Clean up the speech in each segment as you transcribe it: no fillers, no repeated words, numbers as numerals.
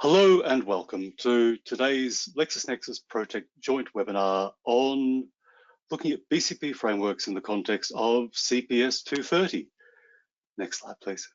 Hello and welcome to today's LexisNexis Protecht joint webinar on looking at BCP frameworks in the context of CPS 230. Next slide, please.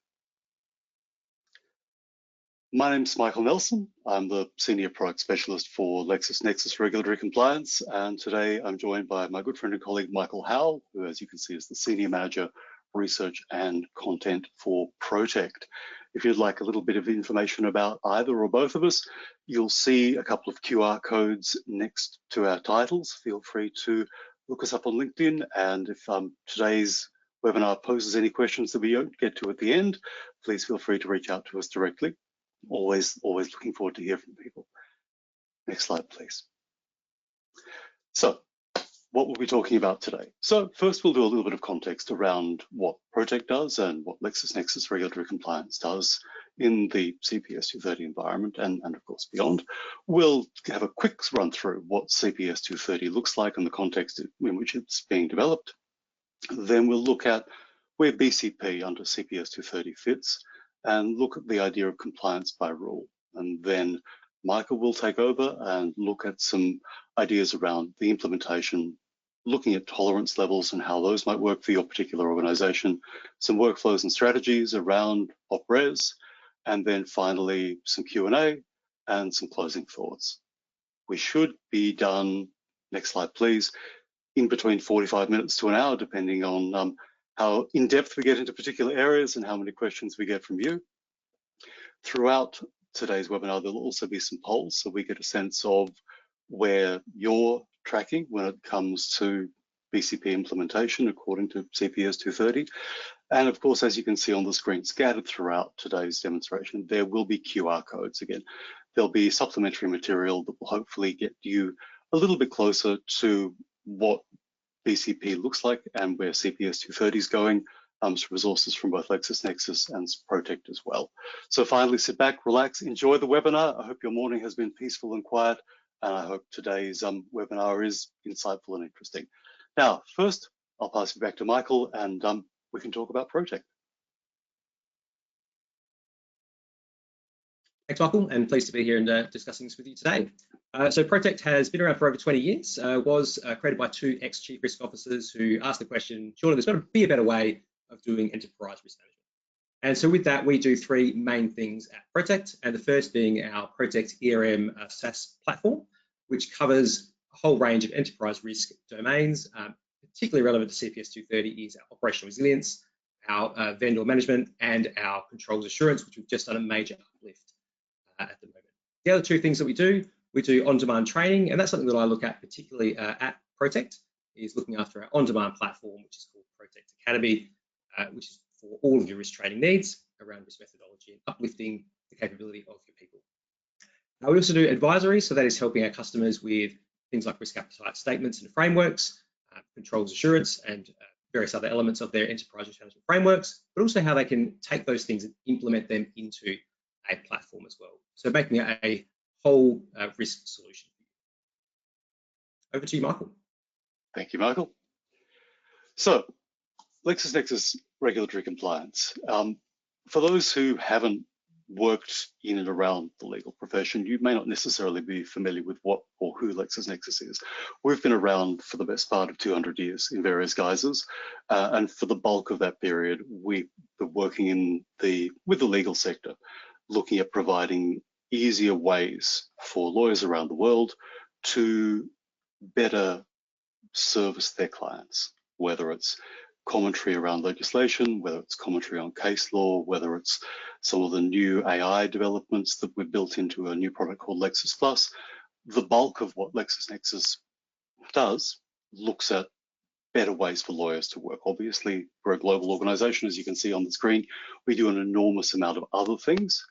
My name's Michael Nelson. I'm the Senior Product Specialist for LexisNexis Regulatory Compliance, and today I'm joined by my good friend and colleague Michael Howell, who, as you can see, is the Senior Manager, Research and Content for Protecht. If you'd like a little bit of information about either or both of us, you'll see a couple of QR codes next to our titles. Feel free to look us up on LinkedIn, and if today's webinar poses any questions that we don't get to at the end, please feel free to reach out to us directly. Always looking forward to hear from people. Next slide, please. So, what we'll be talking about today. So first we'll do a little bit of context around what Protecht does and what LexisNexis Regulatory Compliance does in the CPS 230 environment and of course beyond. We'll have a quick run through what CPS 230 looks like and the context in which it's being developed. Then we'll look at where BCP under CPS 230 fits and look at the idea of compliance by rule. And then Michael will take over and look at some ideas around the implementation, looking at tolerance levels and how those might work for your particular organization, some workflows and strategies around op-res, and then finally some Q&A and some closing thoughts. We should be done, next slide please, in between 45 minutes to an hour, depending on how in-depth we get into particular areas and how many questions we get from you. Throughout today's webinar, there'll also be some polls so we get a sense of where you're tracking when it comes to BCP implementation according to CPS 230. And of course, as you can see on the screen, scattered throughout today's demonstration, there will be QR codes again. There'll be supplementary material that will hopefully get you a little bit closer to what BCP looks like and where CPS 230 is going. Some resources from both LexisNexis and Protecht as well. So finally, sit back, relax, enjoy the webinar. I hope your morning has been peaceful and quiet. And I hope today's webinar is insightful and interesting. Now, first, I'll pass you back to Michael and we can talk about Protecht. Thanks, Michael, and pleased to be here and discussing this with you today. So Protecht has been around for over 20 years, was created by two ex-chief risk officers who asked the question, surely there's got to be a better way of doing enterprise risk management. And so with that, we do three main things at Protecht, and the first being our Protecht ERM SaaS platform, which covers a whole range of enterprise risk domains. Particularly relevant to CPS 230 is our operational resilience, our vendor management, and our controls assurance, which we've just done a major uplift at the moment. The other two things that we do on-demand training, and that's something that I look at particularly at Protecht, is looking after our on-demand platform, which is called Protecht Academy, which is for all of your risk training needs around risk methodology and uplifting the capability of your people. Now, we also do advisory, so that is helping our customers with things like risk appetite statements and frameworks, controls assurance, and various other elements of their enterprise risk management frameworks, but also how they can take those things and implement them into a platform as well. So making it a whole risk solution. Over to you, Michael. Thank you, Michael. So, LexisNexis Regulatory Compliance. For those who haven't worked in and around the legal profession, you may not necessarily be familiar with what or who LexisNexis is. We've been around for the best part of 200 years in various guises, and for the bulk of that period, we've been working with the legal sector, looking at providing easier ways for lawyers around the world to better service their clients, whether it's commentary around legislation, whether it's commentary on case law, whether it's some of the new AI developments that we've built into a new product called Lexis Plus. The bulk of what LexisNexis does looks at better ways for lawyers to work. Obviously, we're a global organization, as you can see on the screen. We do an enormous amount of other things,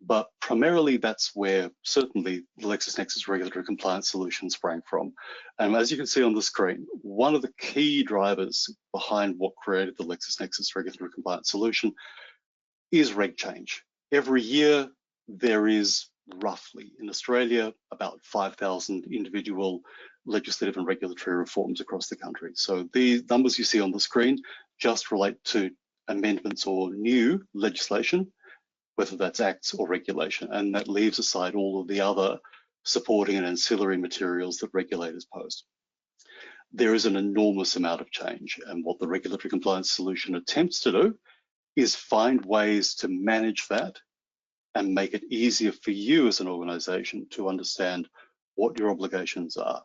but primarily that's where certainly the LexisNexis Regulatory Compliance solution sprang from. And as you can see on the screen, one of the key drivers behind what created the LexisNexis Regulatory Compliance solution is reg change. Every year, there is roughly, in Australia, about 5,000 individual legislative and regulatory reforms across the country. So the numbers you see on the screen just relate to amendments or new legislation whether that's acts or regulation, and that leaves aside all of the other supporting and ancillary materials that regulators post. There is an enormous amount of change, and what the regulatory compliance solution attempts to do is find ways to manage that and make it easier for you as an organization to understand what your obligations are,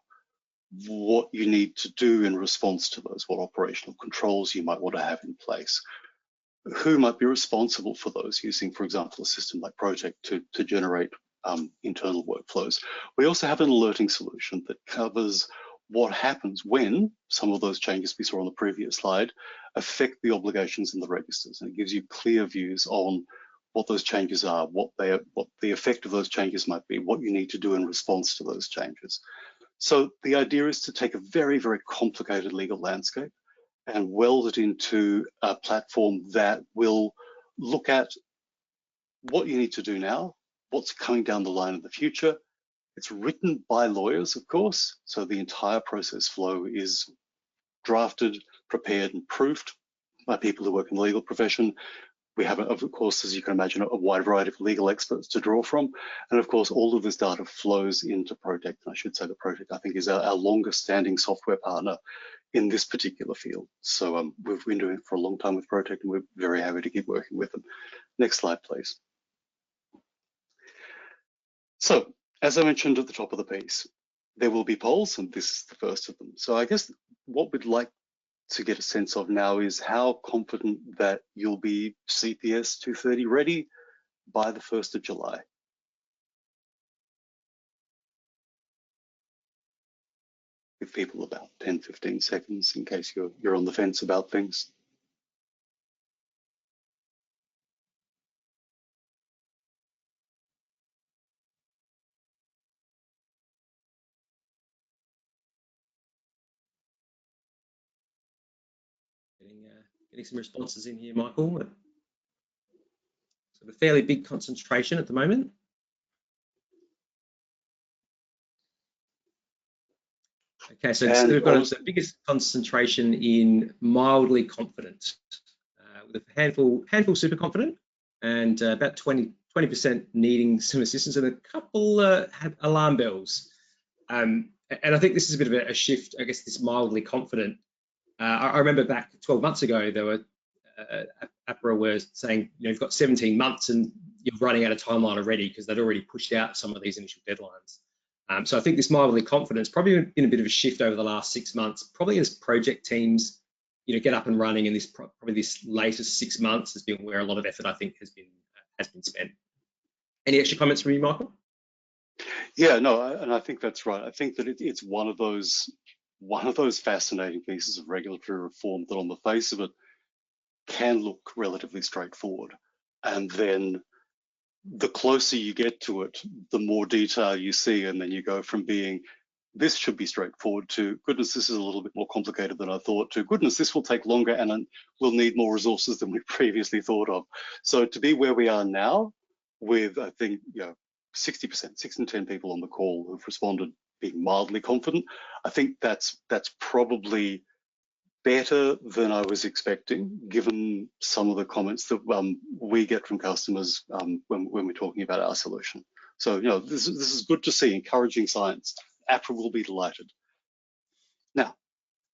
what you need to do in response to those, what operational controls you might want to have in place, who might be responsible for those, using, for example, a system like Protecht to generate internal workflows. We also have an alerting solution that covers what happens when some of those changes we saw on the previous slide affect the obligations in the registers, and it gives you clear views on what those changes are, what the effect of those changes might be, what you need to do in response to those changes. So the idea is to take a very, very complicated legal landscape and weld it into a platform that will look at what you need to do now, what's coming down the line in the future. It's written by lawyers, of course, so the entire process flow is drafted, prepared, and proofed by people who work in the legal profession. We have, of course, as you can imagine, a wide variety of legal experts to draw from. And of course, all of this data flows into Protecht. And I should say that Protecht, I think, is our longest standing software partner in this particular field. So we've been doing it for a long time with Protecht, and we're very happy to keep working with them. Next slide, please. So, as I mentioned at the top of the piece, there will be polls, and this is the first of them. So I guess what we'd like to get a sense of now is how confident that you'll be CPS 230 ready by the 1st of July. Give people about 10, 15 seconds in case you're on the fence about things. Getting some responses in here, Michael. So a fairly big concentration at the moment. Okay, so we've got the biggest concentration in mildly confident, with a handful super confident, and about 20% needing some assistance, and a couple had alarm bells. And I think this is a bit of a shift, I guess, this mildly confident. I remember back 12 months ago, there were APRA were saying, you've got 17 months and you're running out of timeline already, because they'd already pushed out some of these initial deadlines. So I think this mildly confidence probably been a bit of a shift over the last 6 months, probably as project teams, get up and running, and this probably this latest 6 months has been where a lot of effort, I think, has been spent. Any extra comments from you, Michael? Yeah, no, and I think that's right. I think that it's one of those fascinating pieces of regulatory reform that, on the face of it, can look relatively straightforward, and then the closer you get to it, the more detail you see, and then you go from being, this should be straightforward, to, goodness, this is a little bit more complicated than I thought, to, goodness, this will take longer and we'll need more resources than we previously thought of. So to be where we are now, with, I think, 60%, 6 in 10 people on the call who've responded being mildly confident, I think that's probably better than I was expecting, given some of the comments that we get from customers when we're talking about our solution. So, this is good to see, encouraging signs. APRA will be delighted. Now,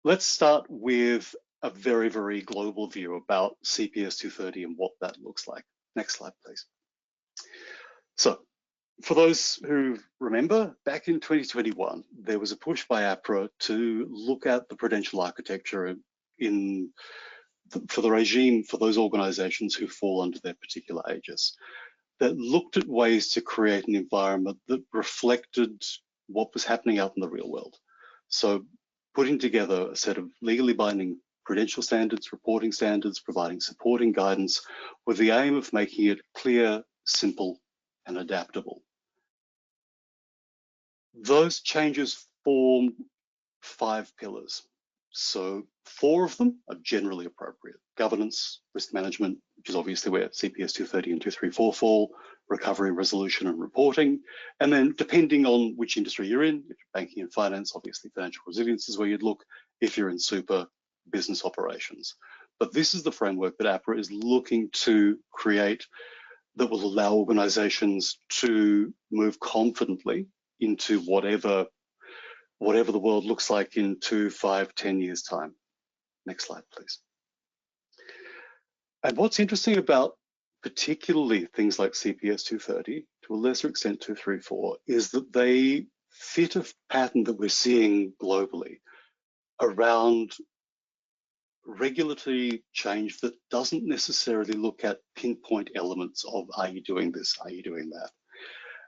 let's start with a very, very global view about CPS 230 and what that looks like. Next slide, please. So, for those who remember, back in 2021, there was a push by APRA to look at the prudential architecture for the regime for those organizations who fall under their particular aegis, that looked at ways to create an environment that reflected what was happening out in the real world. So putting together a set of legally binding prudential standards, reporting standards, providing supporting guidance, with the aim of making it clear, simple, and adaptable. Those changes form 5 pillars. So 4 of them are generally appropriate: governance, risk management, which is obviously where CPS 230 and 234 fall, recovery, resolution, and reporting. And then, depending on which industry you're in, if you're banking and finance, obviously financial resilience is where you'd look. If you're in super, business operations. But this is the framework that APRA is looking to create that will allow organizations to move confidently into whatever the world looks like in 2, 5, 10 years' time. Next slide, please. And what's interesting about particularly things like CPS 230, to a lesser extent 234, is that they fit a pattern that we're seeing globally around regulatory change that doesn't necessarily look at pinpoint elements of, are you doing this, are you doing that?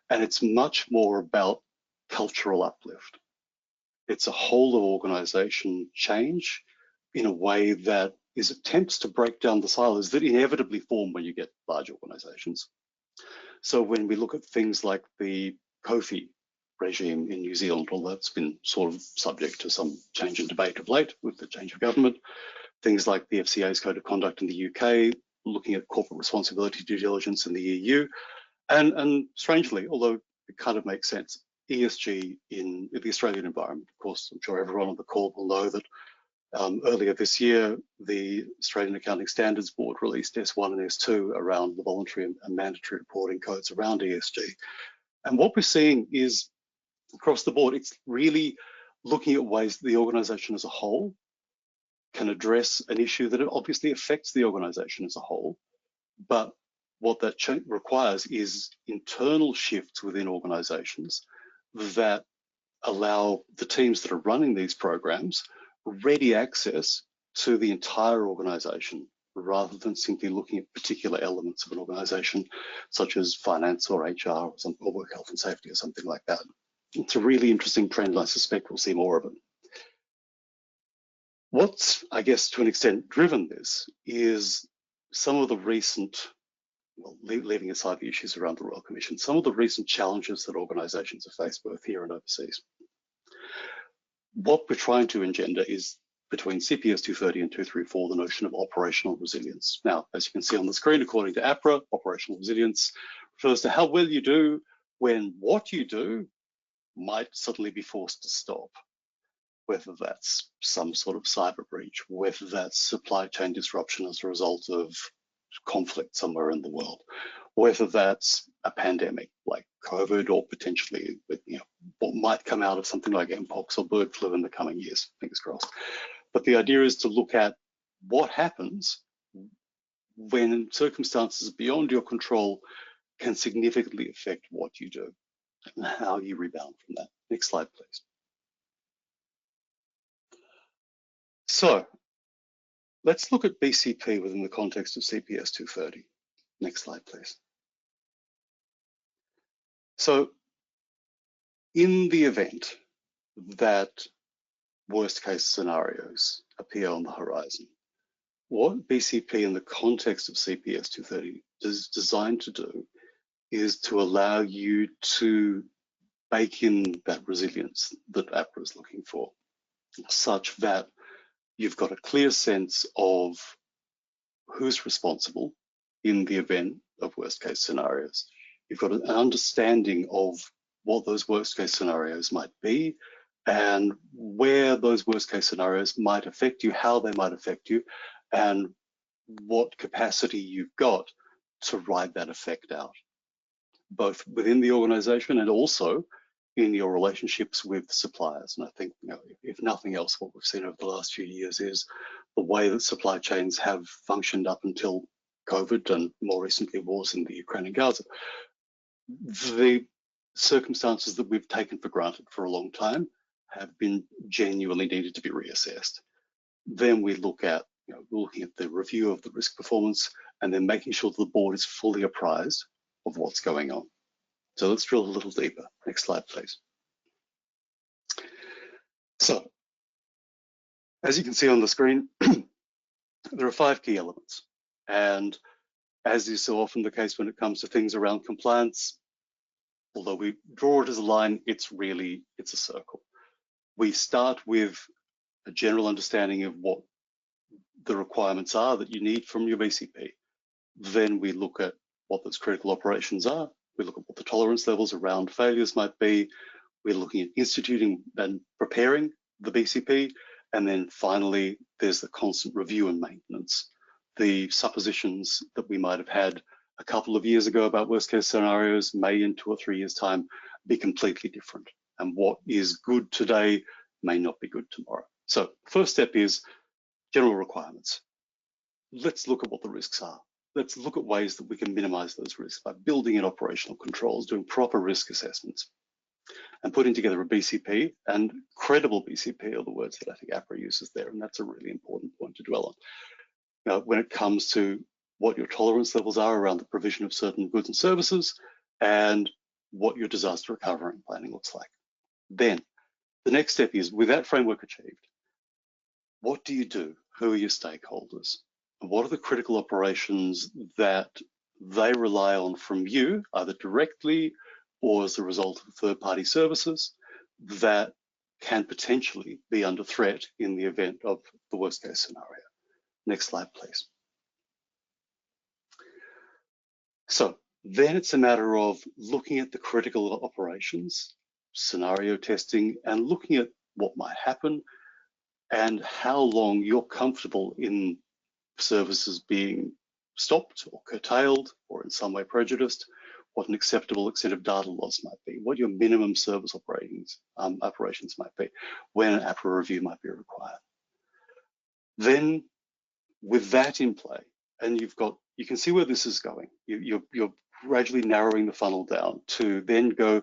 And it's much more about cultural uplift. It's a whole of organization change in a way that is attempts to break down the silos that inevitably form when you get large organizations. So when we look at things like the COFI regime in New Zealand, although that's been sort of subject to some change in debate of late with the change of government, things like the FCA's Code of Conduct in the UK, looking at corporate responsibility due diligence in the EU, and strangely, although it kind of makes sense, ESG in the Australian environment. Of course, I'm sure everyone on the call will know that earlier this year, the Australian Accounting Standards Board released S1 and S2 around the voluntary and mandatory reporting codes around ESG. And what we're seeing is across the board, it's really looking at ways that the organization as a whole can address an issue that obviously affects the organization as a whole. But what that requires is internal shifts within organizations that allow the teams that are running these programs ready access to the entire organization, rather than simply looking at particular elements of an organization, such as finance or HR or work health and safety or something like that. It's a really interesting trend, and I suspect we'll see more of it. What's, I guess, to an extent driven this is some of the recent, well, leaving aside the issues around the Royal Commission, some of the recent challenges that organisations have faced both here and overseas. What we're trying to engender is, between CPS 230 and 234, the notion of operational resilience. Now, as you can see on the screen, according to APRA, operational resilience refers to how well you do when what you do might suddenly be forced to stop, whether that's some sort of cyber breach, whether that's supply chain disruption as a result of conflict somewhere in the world, whether that's a pandemic like COVID, or potentially, you know, what might come out of something like mpox or bird flu in the coming years, fingers crossed. But the idea is to look at what happens when circumstances beyond your control can significantly affect what you do and how you rebound from that. Next slide, please. So let's look at BCP within the context of CPS 230. Next slide, please. So in the event that worst case scenarios appear on the horizon, what BCP in the context of CPS 230 is designed to do is to allow you to bake in that resilience that APRA is looking for, such that you've got a clear sense of who's responsible in the event of worst case scenarios. You've got an understanding of what those worst case scenarios might be and where those worst case scenarios might affect you, how they might affect you, and what capacity you've got to ride that effect out, both within the organization and also in your relationships with suppliers. And I think, you know, if nothing else, what we've seen over the last few years is the way that supply chains have functioned up until COVID, and more recently wars in the Ukraine and Gaza. The circumstances that we've taken for granted for a long time have been genuinely needed to be reassessed. Then we look at, you know, looking at the review of the risk performance and then making sure that the board is fully apprised of what's going on. So let's drill a little deeper. Next slide, please. So, as you can see on the screen, there are 5 key elements. And as is so often the case when it comes to things around compliance, although we draw it as a line, it's a circle. We start with a general understanding of what the requirements are that you need from your BCP. Then we look at what those critical operations are. We look at what the tolerance levels around failures might be. We're looking at instituting and preparing the BCP. And then finally, there's the constant review and maintenance, the suppositions that we might have had a couple of years ago about worst case scenarios may in 2 or 3 years' time be completely different. And what is good today may not be good tomorrow. So first step is general requirements. Let's look at what the risks are. Let's look at ways that we can minimize those risks by building in operational controls, doing proper risk assessments, and putting together a BCP, and credible BCP are the words that I think APRA uses there, and that's a really important point to dwell on. Now, when it comes to what your tolerance levels are around the provision of certain goods and services, and what your disaster recovery planning looks like. Then the next step is, with that framework achieved, what do you do? Who are your stakeholders? What are the critical operations that they rely on from you, either directly or as a result of third-party services, that can potentially be under threat in the event of the worst-case scenario? Next slide, please. So then it's a matter of looking at the critical operations, scenario testing, and looking at what might happen and how long you're comfortable in services being stopped or curtailed or in some way prejudiced, what an acceptable extent of data loss might be, what your minimum service operations might be, when an APRA review might be required. Then with that in play, and you can see where this is going. You're gradually narrowing the funnel down to then go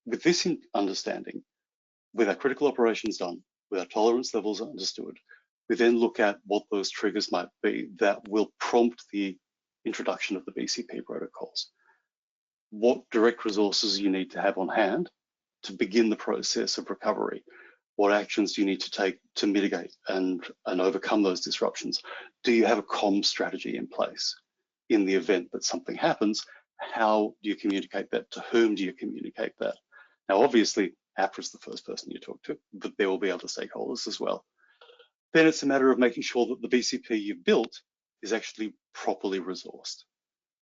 with this understanding, with our critical operations done, with our tolerance levels understood, we then look at what those triggers might be that will prompt the introduction of the BCP protocols. What direct resources you need to have on hand to begin the process of recovery. What actions do you need to take to mitigate and overcome those disruptions? Do you have a comm strategy in place in the event that something happens? How do you communicate that? To whom do you communicate that? Now, obviously, APRA is the first person you talk to, but there will be other stakeholders as well. Then it's a matter of making sure that the BCP you've built is actually properly resourced.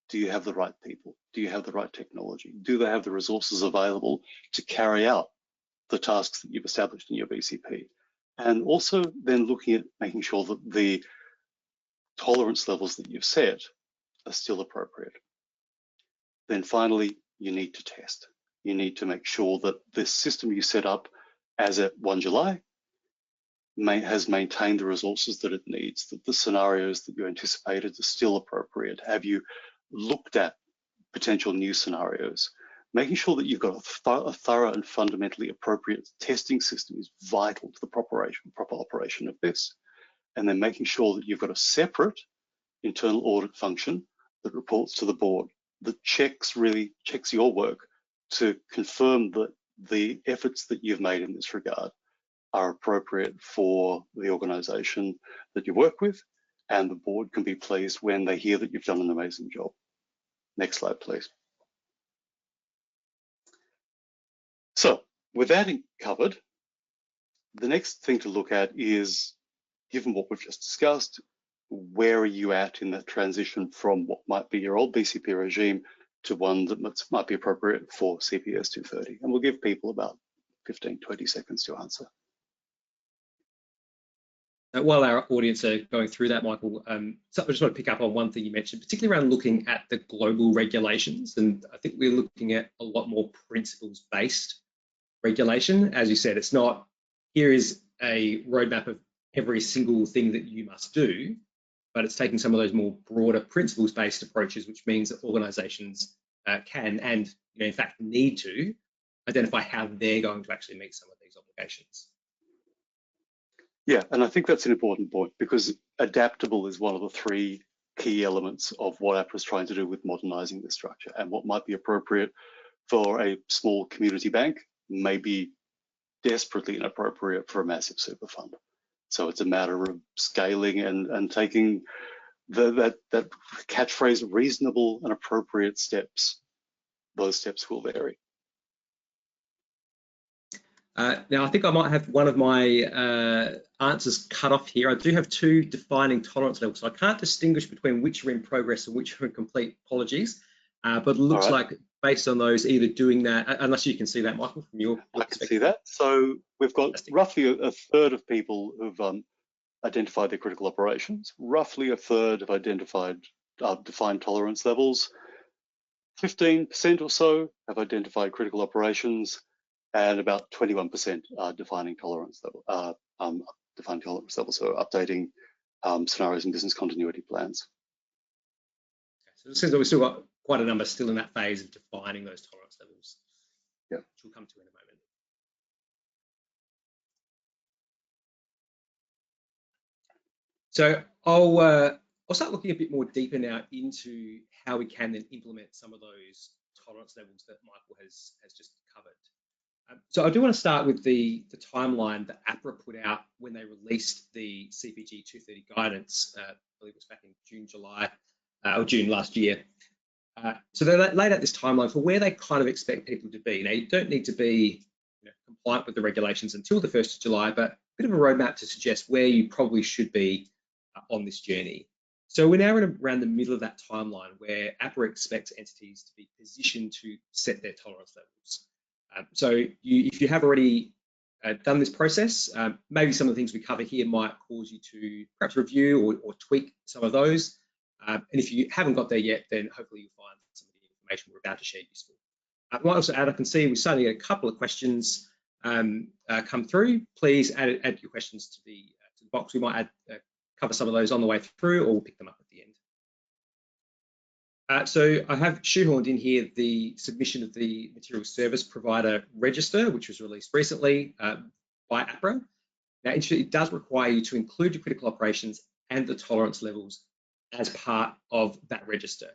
Do you have the right people? Do you have the right technology? Do they have the resources available to carry out the tasks that you've established in your BCP? And also then looking at making sure that the tolerance levels that you've set are still appropriate. Then finally, you need to test. You need to make sure that the system you set up as at 1 July has maintained the resources that it needs, that the scenarios that you anticipated are still appropriate. Have you looked at potential new scenarios? Making sure that you've got a thorough and fundamentally appropriate testing system is vital to the proper operation of this. And then making sure that you've got a separate internal audit function that reports to the board, that checks your work to confirm that the efforts that you've made in this regard are appropriate for the organization that you work with, and the board can be pleased when they hear that you've done an amazing job. Next slide, please. So with that covered, the next thing to look at is, given what we've just discussed, where are you at in that transition from what might be your old BCP regime to one that might be appropriate for CPS 230? And we'll give people about 15, 20 seconds to answer. While our audience are going through that, Michael, so I just want to pick up on one thing you mentioned, particularly around looking at the global regulations. And I think we're looking at a lot more principles-based regulation. As you said, it's not, here is a roadmap of every single thing that you must do, but it's taking some of those more broader principles-based approaches, which means that organizations can and in fact need to identify how they're going to actually meet some of these obligations. Yeah, and I think that's an important point, because adaptable is one of the 3 key elements of what APRA is trying to do with modernizing the structure. And what might be appropriate for a small community bank may be desperately inappropriate for a massive super fund. So it's a matter of scaling and taking that catchphrase, reasonable and appropriate steps. Those steps will vary. Now, I think I might have one of my answers cut off here. I do have 2 defining tolerance levels, so I can't distinguish between which are in progress and which are in complete. Apologies. But it looks like based on those, either doing that, unless you can see that, Michael, from your perspective. I can see that. So we've got roughly a third of people who've identified their critical operations. Roughly a third have identified defined tolerance levels. 15% or so have identified critical operations, and about 21% are defining tolerance level, so updating scenarios and business continuity plans. So it seems that we've still got quite a number still in that phase of defining those tolerance levels, yeah, which we'll come to in a moment. So I'll start looking a bit more deeper now into how we can then implement some of those tolerance levels that Michael has just covered. So I do want to start with the timeline that APRA put out when they released the CPG 230 guidance. I believe it was back in June last year. So they laid out this timeline for where they kind of expect people to be. Now, you don't need to be compliant with the regulations until the 1st of July, but a bit of a roadmap to suggest where you probably should be on this journey. So we're now around the middle of that timeline where APRA expects entities to be positioned to set their tolerance levels. So if you have already done this process, maybe some of the things we cover here might cause you to perhaps review or tweak some of those. And if you haven't got there yet, then hopefully you'll find some of the information we're about to share useful. I might also add, I can see we're starting to get a couple of questions come through. Please add your questions to the box. We might cover some of those on the way through, or we'll pick them up at the end. So I have shoehorned in here the submission of the Material Service Provider Register, which was released recently by APRA. Now, it does require you to include your critical operations and the tolerance levels as part of that register.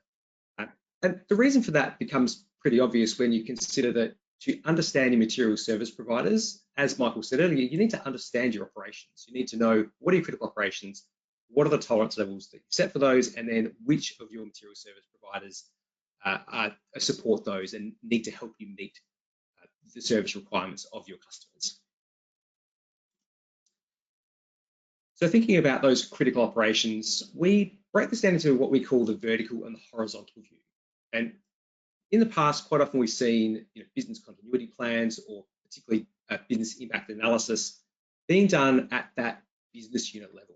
And the reason for that becomes pretty obvious when you consider that to understand your material service providers, as Michael said earlier, you need to understand your operations. You need to know what are your critical operations, what are the tolerance levels that you set for those, and then which of your material service providers support those and need to help you meet the service requirements of your customers. So thinking about those critical operations, we break this down into what we call the vertical and the horizontal view. And in the past, quite often we've seen business continuity plans or particularly business impact analysis being done at that business unit level.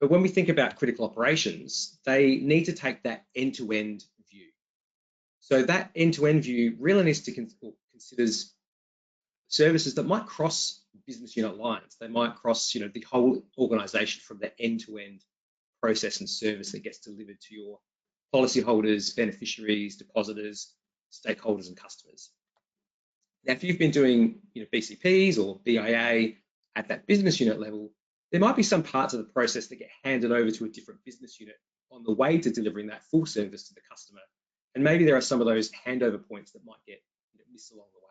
But when we think about critical operations, they need to take that end-to-end view. So that end-to-end view really needs to considers services that might cross business unit lines. They might cross the whole organization from the end-to-end process and service that gets delivered to your policyholders, beneficiaries, depositors, stakeholders, and customers. Now, if you've been doing BCPs or BIA at that business unit level, there might be some parts of the process that get handed over to a different business unit on the way to delivering that full service to the customer. And maybe there are some of those handover points that might get missed along the way.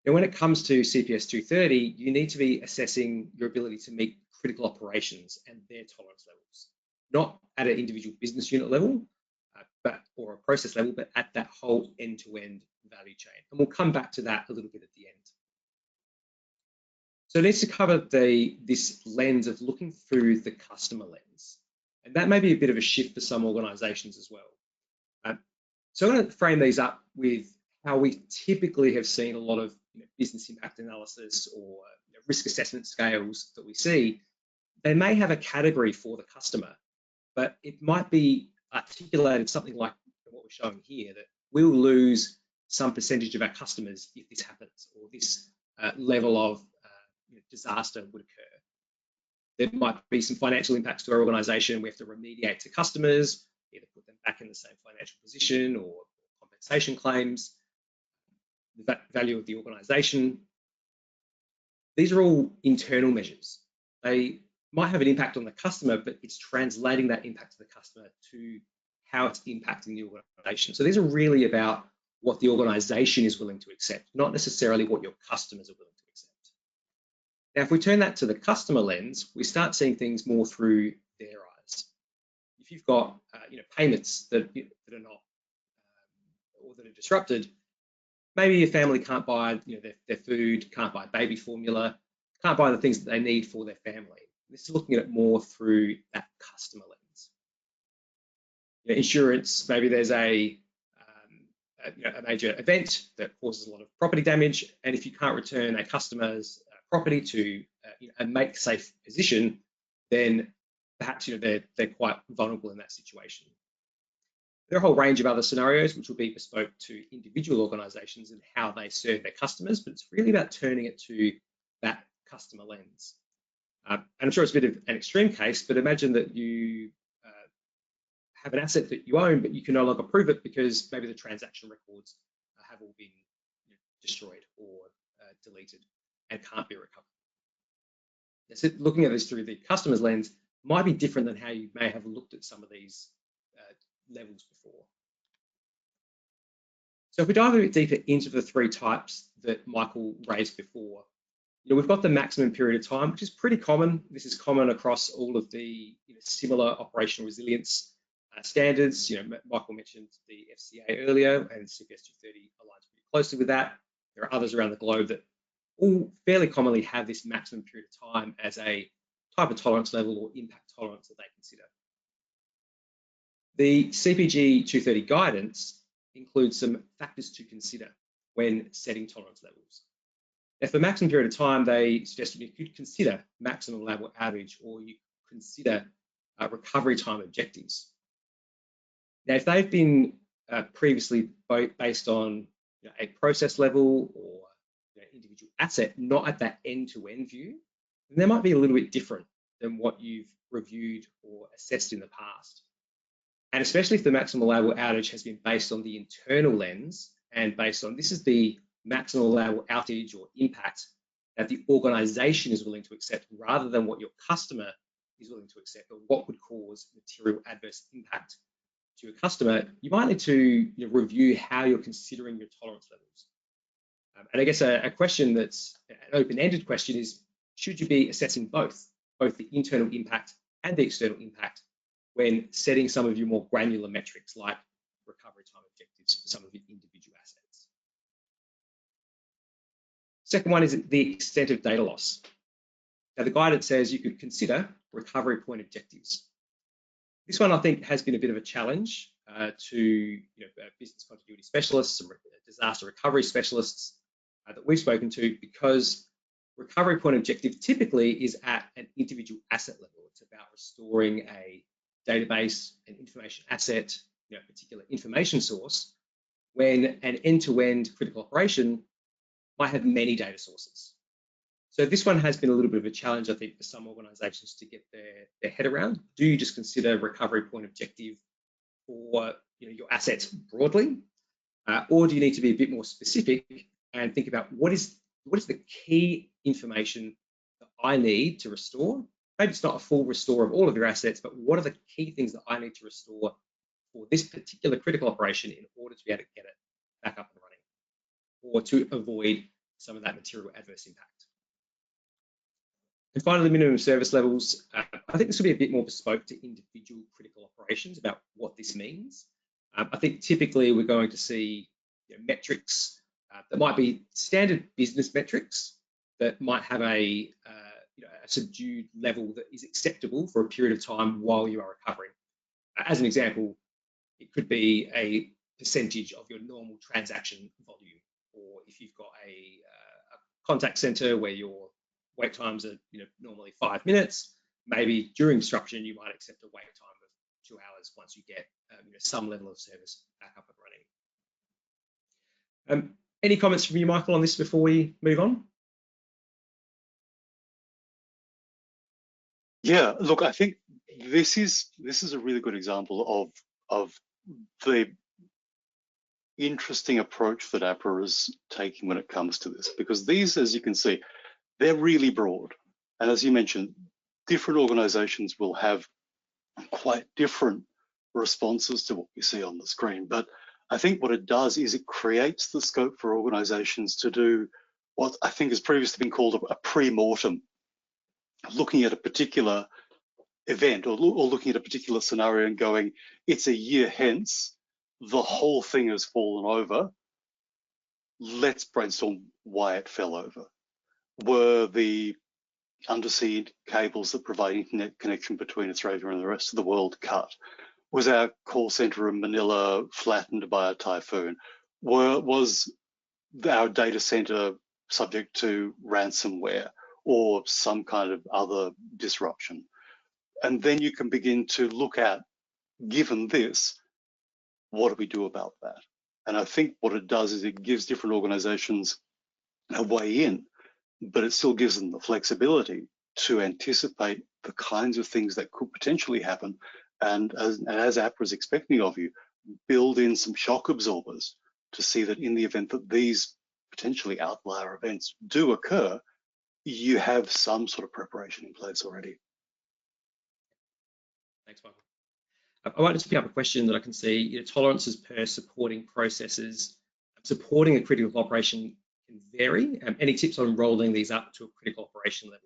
Now, when it comes to CPS 230, you need to be assessing your ability to meet critical operations and their tolerance levels, not at an individual business unit level, or a process level, but at that whole end-to-end value chain. And we'll come back to that a little bit at the end. So it needs to cover this lens of looking through the customer lens. And that may be a bit of a shift for some organizations as well. So I'm going to frame these up with how we typically have seen a lot of business impact analysis or risk assessment scales that we see. They may have a category for the customer, but it might be articulated something like what we're showing here, that we'll lose some percentage of our customers if this happens, or this level of disaster would occur. There might be some financial impacts to our organization. We have to remediate to customers, either put them back in the same financial position or compensation claims, the value of the organization. These are all internal measures. They might have an impact on the customer, but it's translating that impact to the customer to how it's impacting the organization. So these are really about what the organization is willing to accept, not necessarily what your customers are willing to accept. Now, if we turn that to the customer lens, we start seeing things more through their eyes. If you've got payments that are not or that are disrupted, maybe your family can't buy their food, can't buy baby formula, can't buy the things that they need for their family. This is looking at it more through that customer lens. Insurance, maybe there's a major event that causes a lot of property damage, and if you can't return a customer's property to a make-safe position, then perhaps they're quite vulnerable in that situation. There are a whole range of other scenarios which will be bespoke to individual organisations and how they serve their customers, but it's really about turning it to that customer lens. And I'm sure it's a bit of an extreme case, but imagine that you have an asset that you own, but you can no longer prove it because maybe the transaction records have all been destroyed or deleted and can't be recovered. So looking at this through the customer's lens might be different than how you may have looked at some of these levels before. So if we dive a bit deeper into the three types that Michael raised before, we've got the maximum period of time, which is pretty common. This is common across all of the similar operational resilience standards. Michael mentioned the FCA earlier, and CPS 230 aligns pretty closely with that. There are others around the globe that all fairly commonly have this maximum period of time as a type of tolerance level or impact tolerance that they consider. The CPG 230 guidance includes some factors to consider when setting tolerance levels. Now, for the maximum period of time, they suggested you could consider maximum allowable outage, or you consider recovery time objectives. Now, if they've been previously based on a process level or individual asset, not at that end-to-end view, then they might be a little bit different than what you've reviewed or assessed in the past. And especially if the maximum allowable outage has been based on the internal lens and based on this is the maximum allowable outage or impact that the organisation is willing to accept rather than what your customer is willing to accept or what would cause material adverse impact to your customer, you might need to review how you're considering your tolerance levels. And I guess a question that's an open-ended question is, should you be assessing both the internal impact and the external impact when setting some of your more granular metrics like recovery time objectives for some of your individual assets? Second one is the extent of data loss. Now, the guidance says you could consider recovery point objectives. This one, I think, has been a bit of a challenge to business continuity specialists and disaster recovery specialists that we've spoken to, because recovery point objective typically is at an individual asset level. It's about restoring a database, an information asset, a particular information source, when an end-to-end critical operation might have many data sources. So this one has been a little bit of a challenge, I think, for some organisations to get their head around. Do you just consider recovery point objective for your assets broadly, or do you need to be a bit more specific and think about what is the key information that I need to restore? Maybe it's not a full restore of all of your assets, but what are the key things that I need to restore for this particular critical operation in order to be able to get it back up and running, or to avoid some of that material adverse impact? And finally, minimum service levels. I think this will be a bit more bespoke to individual critical operations about what this means. I think typically we're going to see metrics that might be standard business metrics that might have a subdued level that is acceptable for a period of time while you are recovering. As an example, it could be a percentage of your normal transaction volume, or if you've got a contact center where your wait times are normally 5 minutes, maybe during disruption you might accept a wait time of 2 hours once you get some level of service back up and running. Any comments from you, Michael, on this before we move on? Yeah, look, I think this is a really good example of the interesting approach that APRA is taking when it comes to this, because these, as you can see, they're really broad. And as you mentioned, different organizations will have quite different responses to what we see on the screen. But I think what it does is it creates the scope for organizations to do what I think has previously been called a pre-mortem, looking at a particular event or looking at a particular scenario and going, it's a year hence, the whole thing has fallen over. Let's brainstorm why it fell over. Were the undersea cables that provide internet connection between Australia and the rest of the world cut? Was our call center in Manila flattened by a typhoon? Was our data center subject to ransomware or some kind of other disruption? And then you can begin to look at, given this, what do we do about that? And I think what it does is it gives different organizations a way in, but it still gives them the flexibility to anticipate the kinds of things that could potentially happen. And as APRA is expecting of you, build in some shock absorbers to see that in the event that these potentially outlier events do occur, you have some sort of preparation in place already. Thanks, Michael. I might just pick up a question that I can see. Tolerances per supporting processes. Supporting a critical operation can vary. Any tips on rolling these up to a critical operation level?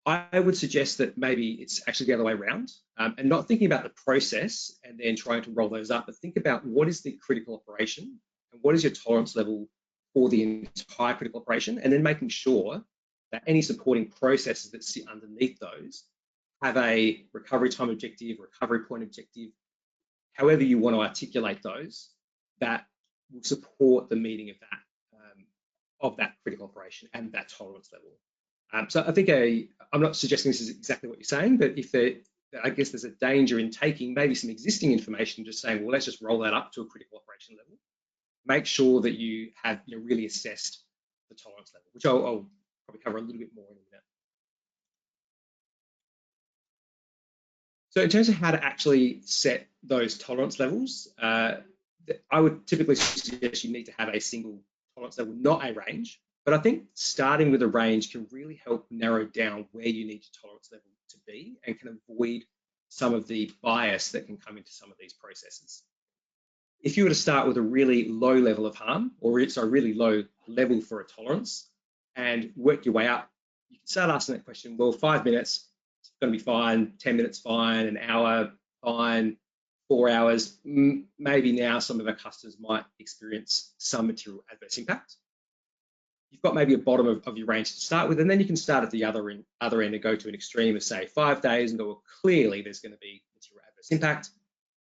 I would suggest that maybe it's actually the other way around, and not thinking about the process and then trying to roll those up, but think about what is the critical operation and what is your tolerance level for the entire critical operation, and then making sure that any supporting processes that sit underneath those have a recovery time objective, recovery point objective, however you want to articulate those, that will support the meeting of that critical operation and that tolerance level. So I think I'm not suggesting this is exactly what you're saying, but I guess there's a danger in taking maybe some existing information and just saying, well, let's just roll that up to a critical operation level. Make sure that you have really assessed the tolerance level, which I'll probably cover a little bit more in a minute. So in terms of how to actually set those tolerance levels, I would typically suggest you need to have a single tolerance level, not a range. But I think starting with a range can really help narrow down where you need your tolerance level to be and can avoid some of the bias that can come into some of these processes. If you were to start with a really low level of harm, or a really low level for a tolerance, and work your way up, you can start asking that question, well, 5 minutes, it's going to be fine, 10 minutes, fine, an hour, fine, 4 hours. Maybe now some of our customers might experience some material adverse impact. You've got maybe a bottom of your range to start with, and then you can start at the other end and go to an extreme of, say, 5 days and go, well, clearly there's going to be material adverse impact,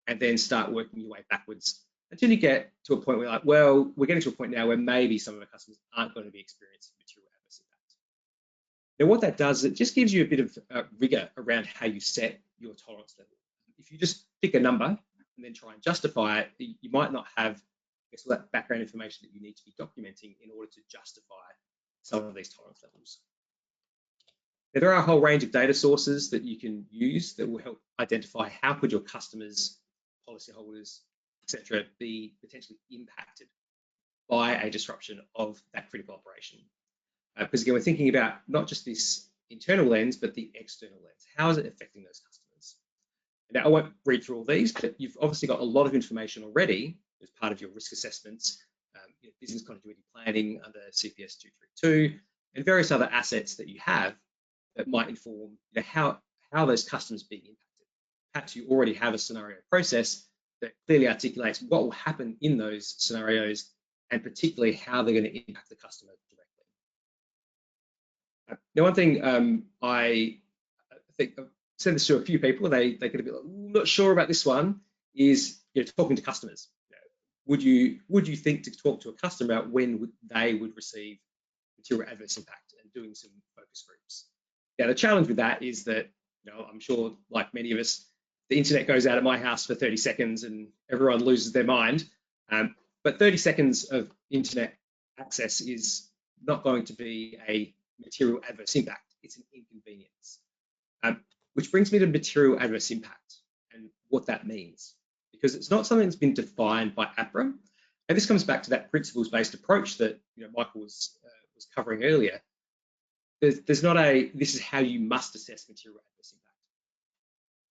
and then start working your way backwards until you get to a point where you're like, well, we're getting to a point now where maybe some of our customers aren't going to be experiencing material adverse impact. Now, what that does is it just gives you a bit of rigor around how you set your tolerance level. If you just pick a number and then try and justify it, you might not have all that background information that you need to be documenting in order to justify some of these tolerance levels. Now, there are a whole range of data sources that you can use that will help identify how could your customers, policyholders, etc., be potentially impacted by a disruption of that critical operation. Because again, we're thinking about not just this internal lens, but the external lens. How is it affecting those customers? Now, I won't read through all these, but you've obviously got a lot of information already as part of your risk assessments, business continuity planning under CPS 232, and various other assets that you have that might inform how those customers being impacted. Perhaps you already have a scenario process that clearly articulates what will happen in those scenarios, and particularly how they're going to impact the customer directly. Now, one thing I think I've said this to a few people, they get a bit like, not sure about this one, is talking to customers. Would you think to talk to a customer about when they would receive material adverse impact, and doing some focus groups? Now, the challenge with that is that, I'm sure, like many of us, the internet goes out at my house for 30 seconds and everyone loses their mind. But 30 seconds of internet access is not going to be a material adverse impact. It's an inconvenience. Which brings me to material adverse impact and what that means. Because it's not something that's been defined by APRA. And this comes back to that principles-based approach that Michael was covering earlier. There's not this is how you must assess material adverse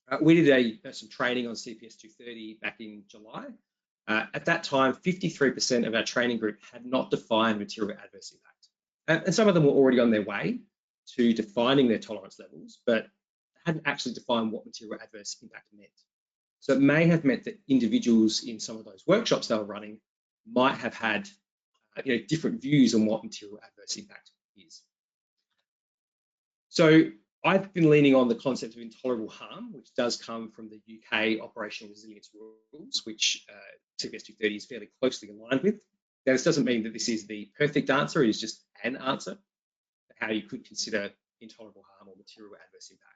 impact. We did some training on CPS 230 back in July. At that time, 53% of our training group had not defined material adverse impact. And some of them were already on their way to defining their tolerance levels, but hadn't actually defined what material adverse impact meant. So it may have meant that individuals in some of those workshops they were running might have had different views on what material adverse impact is. So I've been leaning on the concept of intolerable harm, which does come from the UK operational resilience rules, which CPS 230 is fairly closely aligned with. Now, this doesn't mean that this is the perfect answer, it is just an answer for how you could consider intolerable harm or material adverse impact.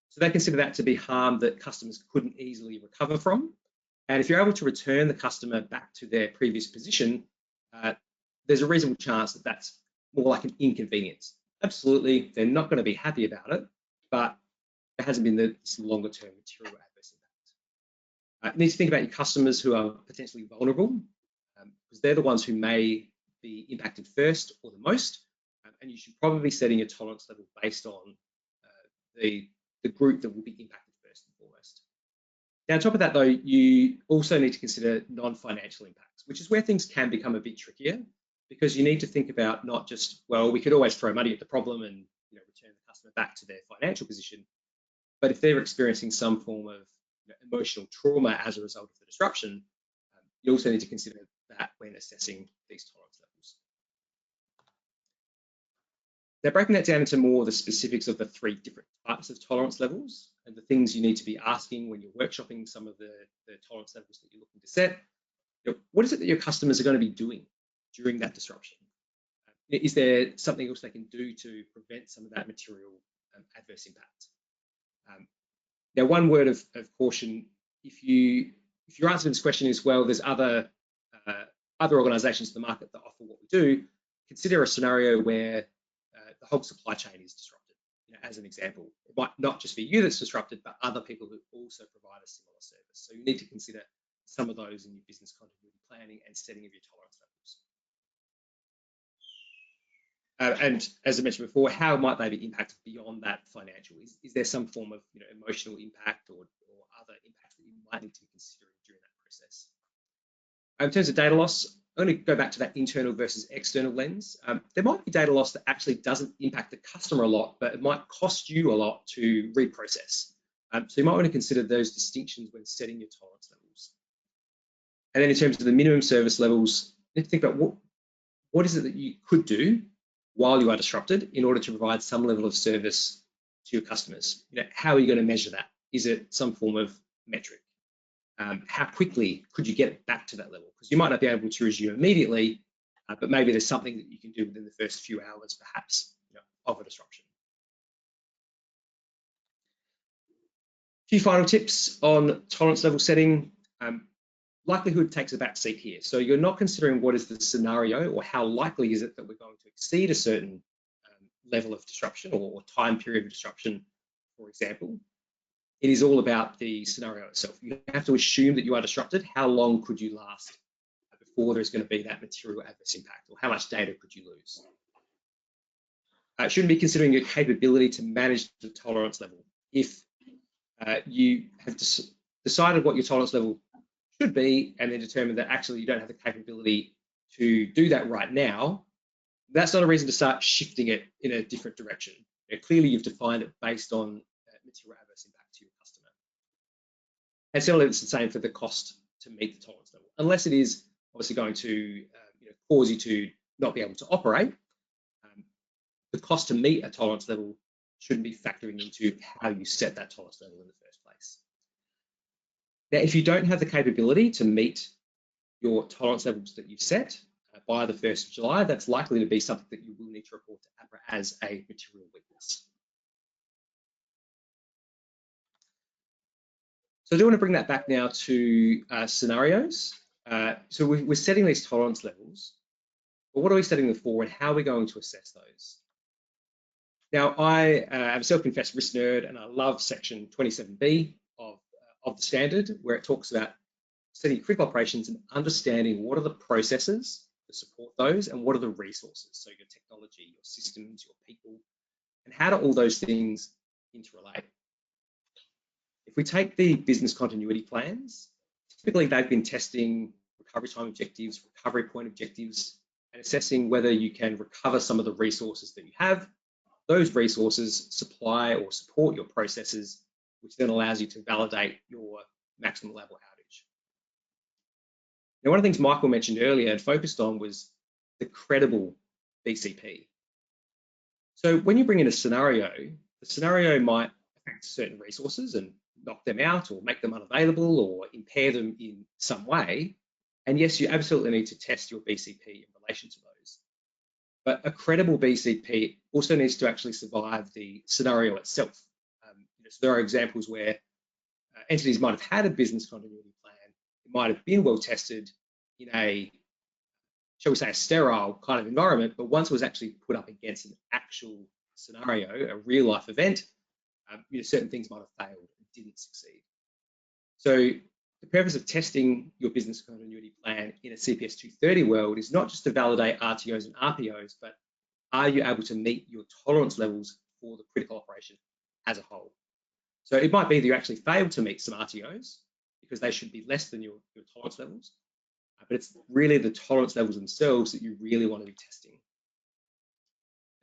So they consider that to be harm that customers couldn't easily recover from, And if you're able to return the customer back to their previous position, there's a reasonable chance that that's more like an inconvenience. Absolutely, they're not going to be happy about it, but there hasn't been this longer term material adverse impact. You need to think about your customers who are potentially vulnerable, because they're the ones who may be impacted first or the most, and you should probably be setting your tolerance level based on the group that will be impacted first and foremost. Now, on top of that, though, you also need to consider non-financial impacts, which is where things can become a bit trickier, because you need to think about not just, well, we could always throw money at the problem and return the customer back to their financial position, but if they're experiencing some form of emotional trauma as a result of the disruption, you also need to consider that when assessing these tolerance levels. Now, breaking that down into more the specifics of the 3 different types of tolerance levels and the things you need to be asking when you're workshopping some of the tolerance levels that you're looking to set. What is it that your customers are going to be doing during that disruption? Is there something else they can do to prevent some of that material adverse impact? Now, one word of caution, if your answer to this question is, well, there's other organisations in the market that offer what we do, consider a scenario where the whole supply chain is disrupted. As an example, it might not just be you that's disrupted, but other people who also provide a similar service. So you need to consider some of those in your business continuity planning and setting of your tolerance levels. And as I mentioned before, how might they be impacted beyond that financial? Is there some form of emotional impact or other impacts that you might need to be considering during that process? In terms of data loss, I'm going to go back to that internal versus external lens. There might be data loss that actually doesn't impact the customer a lot, but it might cost you a lot to reprocess. So you might want to consider those distinctions when setting your tolerance levels. And then in terms of the minimum service levels, you need to think about what is it that you could do while you are disrupted in order to provide some level of service to your customers. How are you going to measure that? Is it some form of metric? How quickly could you get it back to that level? Because you might not be able to resume immediately, but maybe there's something that you can do within the first few hours, perhaps, of a disruption. A few final tips on tolerance level setting. Likelihood takes a back seat here. So you're not considering what is the scenario or how likely is it that we're going to exceed a certain level of disruption or time period of disruption, for example. It is all about the scenario itself. You have to assume that you are disrupted. How long could you last before there's going to be that material adverse impact, or how much data could you lose? Shouldn't be considering your capability to manage the tolerance level. If you have decided what your tolerance level should be and then determined that actually you don't have the capability to do that right now, that's not a reason to start shifting it in a different direction. Clearly, you've defined it based on material adverse impact to your customer. And similarly, it's the same for the cost to meet the tolerance level. Unless it is obviously going to cause you to not be able to operate, the cost to meet a tolerance level shouldn't be factoring into how you set that tolerance level in the first place. Now, if you don't have the capability to meet your tolerance levels that you've set by the 1st of July, that's likely to be something that you will need to report to APRA as a material weakness. So I do want to bring that back now to scenarios. So we're setting these tolerance levels, but what are we setting them for and how are we going to assess those? Now, I am a self-confessed risk nerd and I love section 27B of the standard, where it talks about setting critical operations and understanding what are the processes to support those and what are the resources, so your technology, your systems, your people, and how do all those things interrelate. If we take the business continuity plans, typically they've been testing recovery time objectives, recovery point objectives, and assessing whether you can recover some of the resources that you have. Those resources supply or support your processes, which then allows you to validate your maximum level outage. Now, one of the things Michael mentioned earlier and focused on was the credible BCP. So when you bring in a scenario, the scenario might affect certain resources and knock them out or make them unavailable or impair them in some way. And yes, you absolutely need to test your BCP in relation to those. But a credible BCP also needs to actually survive the scenario itself. So there are examples where entities might have had a business continuity plan, might have been well tested in a, shall we say, a sterile kind of environment, but once it was actually put up against an actual scenario, a real life event, certain things might have failed and didn't succeed. So the purpose of testing your business continuity plan in a CPS 230 world is not just to validate RTOs and RPOs, but are you able to meet your tolerance levels for the critical operation as a whole? So it might be that you actually failed to meet some RTOs because they should be less than your tolerance levels, but it's really the tolerance levels themselves that you really want to be testing.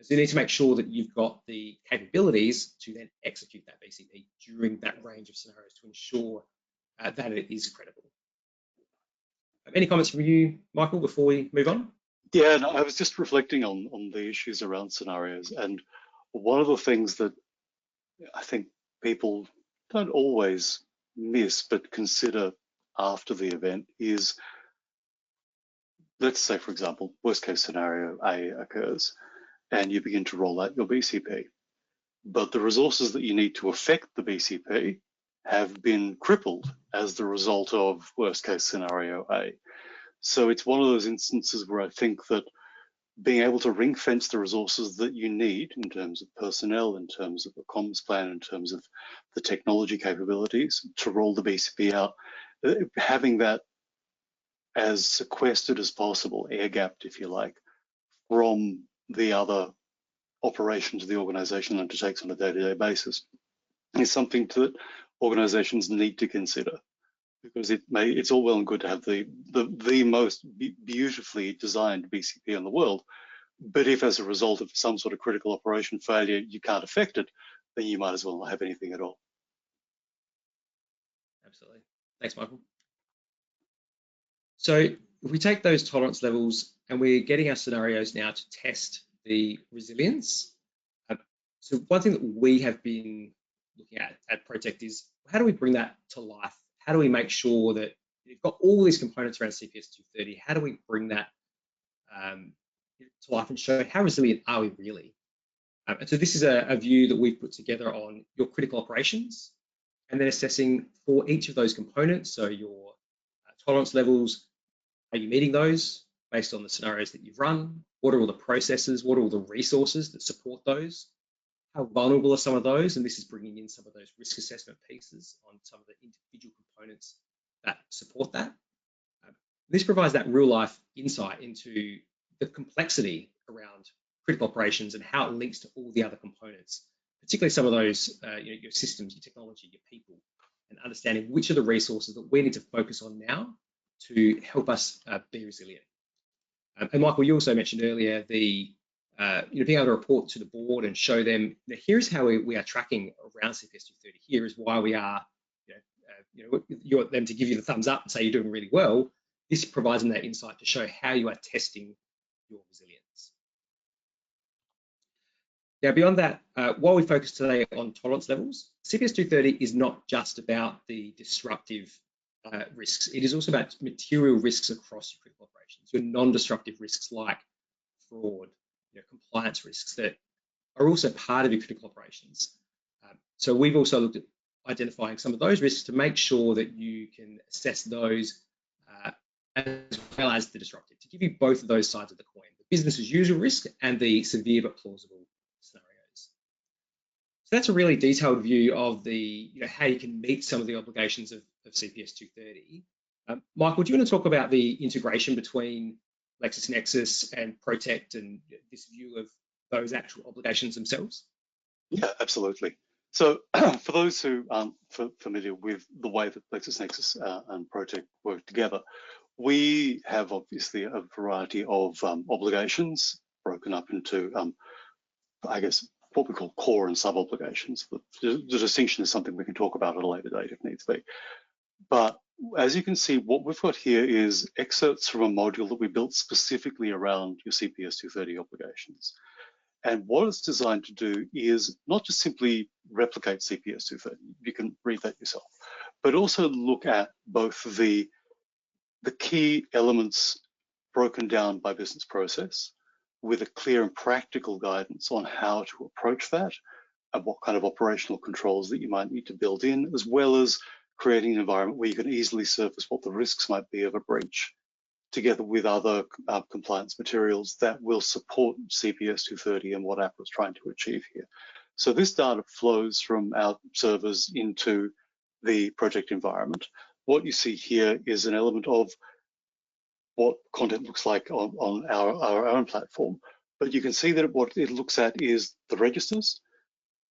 So you need to make sure that you've got the capabilities to then execute that BCP during that range of scenarios to ensure that it is credible. Any comments from you, Michael, before we move on? Yeah, no, I was just reflecting on the issues around scenarios, and one of the things that I think people don't always miss but consider after the event is, let's say, for example, worst case scenario A occurs and you begin to roll out your BCP, but the resources that you need to affect the BCP have been crippled as the result of worst case scenario A. So it's one of those instances where I think that being able to ring fence the resources that you need in terms of personnel, in terms of a comms plan, in terms of the technology capabilities to roll the BCP out, having that as sequestered as possible, air gapped, if you like, from the other operations the organization undertakes on a day-to-day basis is something that organizations need to consider, because it's all well and good to have the most beautifully designed BCP in the world, but if as a result of some sort of critical operation failure you can't affect it, then you might as well not have anything at all. Absolutely. Thanks, Michael. So if we take those tolerance levels and we're getting our scenarios now to test the resilience. So one thing that we have been looking at Protecht is, how do we bring that to life? How do we make sure that you've got all these components around CPS 230? How do we bring that to life and show how resilient are we really? And so this is a view that we've put together on your critical operations, and then assessing for each of those components. So your tolerance levels, are you meeting those based on the scenarios that you've run? What are all the processes? What are all the resources that support those? How vulnerable are some of those? And this is bringing in some of those risk assessment pieces on some of the individual components that support that. This provides that real life insight into the complexity around critical operations and how it links to all the other components, particularly some of those, your systems, your technology, your people, and understanding which are the resources that we need to focus on now to help us be resilient. And Michael, you also mentioned earlier the being able to report to the board and show them, here's how we are tracking around CPS 230. Here is why we are, you want them to give you the thumbs up and say you're doing really well. This provides them that insight to show how you are testing your resilience. Now, beyond that, while we focus today on tolerance levels, CPS 230 is not just about the disruptive risks. It is also about material risks across your critical operations, your non-disruptive risks like fraud, compliance risks that are also part of your critical operations. So we've also looked at identifying some of those risks to make sure that you can assess those as well as the disruptive, to give you both of those sides of the coin, the business as usual risk and the severe but plausible scenarios. So that's a really detailed view of the, how you can meet some of the obligations of CPS 230. Michael, do you want to talk about the integration between LexisNexis and Protecht and this view of those actual obligations themselves? Yeah, absolutely. So for those who aren't familiar with the way that LexisNexis and Protecht work together, we have obviously a variety of obligations broken up into, I guess, what we call core and sub-obligations. The distinction is something we can talk about at a later date if needs be. But as you can see, what we've got here is excerpts from a module that we built specifically around your CPS 230 obligations. And what it's designed to do is not just simply replicate CPS 230, you can read that yourself, but also look at both the key elements broken down by business process with a clear and practical guidance on how to approach that and what kind of operational controls that you might need to build in, as well as creating an environment where you can easily surface what the risks might be of a breach, together with other compliance materials that will support CPS 230 and what APRA is trying to achieve here. So this data flows from our servers into the project environment. What you see here is an element of what content looks like on our own platform. But you can see that what it looks at is the registers,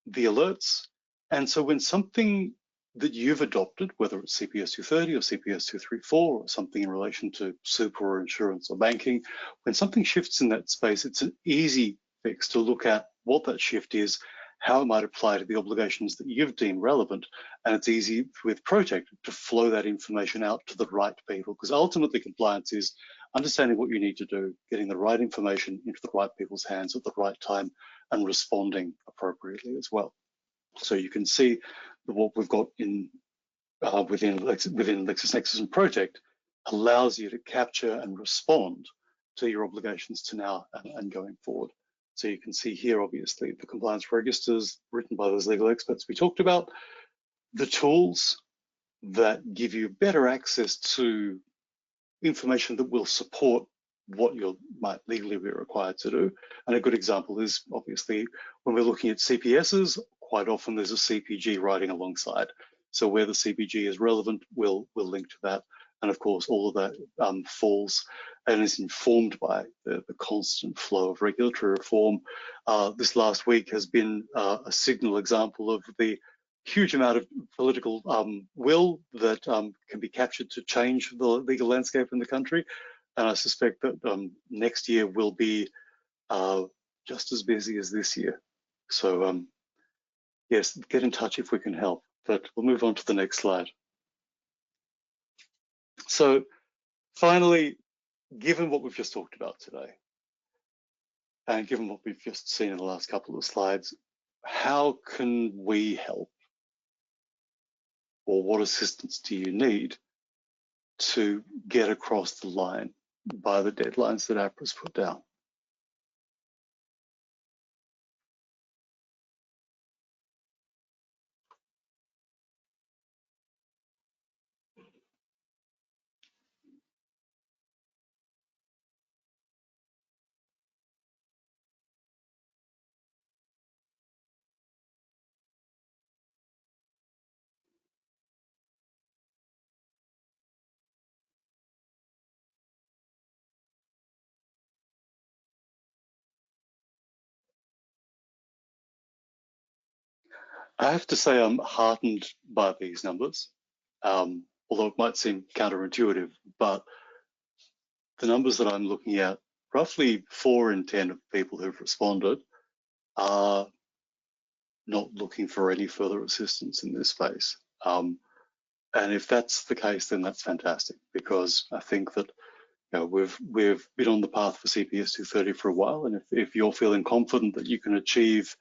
the alerts. And so when something that you've adopted, whether it's CPS 230 or CPS 234 or something in relation to super or insurance or banking, when something shifts in that space, it's an easy fix to look at what that shift is, how it might apply to the obligations that you've deemed relevant. And it's easy with Protecht to flow that information out to the right people, because ultimately compliance is understanding what you need to do, getting the right information into the right people's hands at the right time, and responding appropriately as well. So you can see that what we've got in within LexisNexis and Protecht allows you to capture and respond to your obligations to now and going forward. So you can see here, obviously, the compliance registers written by those legal experts we talked about, the tools that give you better access to information that will support what you might legally be required to do. And a good example is obviously when we're looking at CPSs, quite often there's a CPG writing alongside. So where the CPG is relevant, we'll link to that. And of course, all of that falls and is informed by the constant flow of regulatory reform. This last week has been a signal example of the huge amount of political will that can be captured to change the legal landscape in the country. And I suspect that next year will be just as busy as this year. So yes, get in touch if we can help. But we'll move on to the next slide. So finally, given what we've just talked about today, and given what we've just seen in the last couple of slides, how can we help? Or what assistance do you need to get across the line by the deadlines that APRA's put down? I have to say I'm heartened by these numbers, although it might seem counterintuitive, but the numbers that I'm looking at, roughly 4 in 10 of people who've responded are not looking for any further assistance in this space. And if that's the case, then that's fantastic, because I think that we've been on the path for CPS 230 for a while, and if you're feeling confident that you can achieve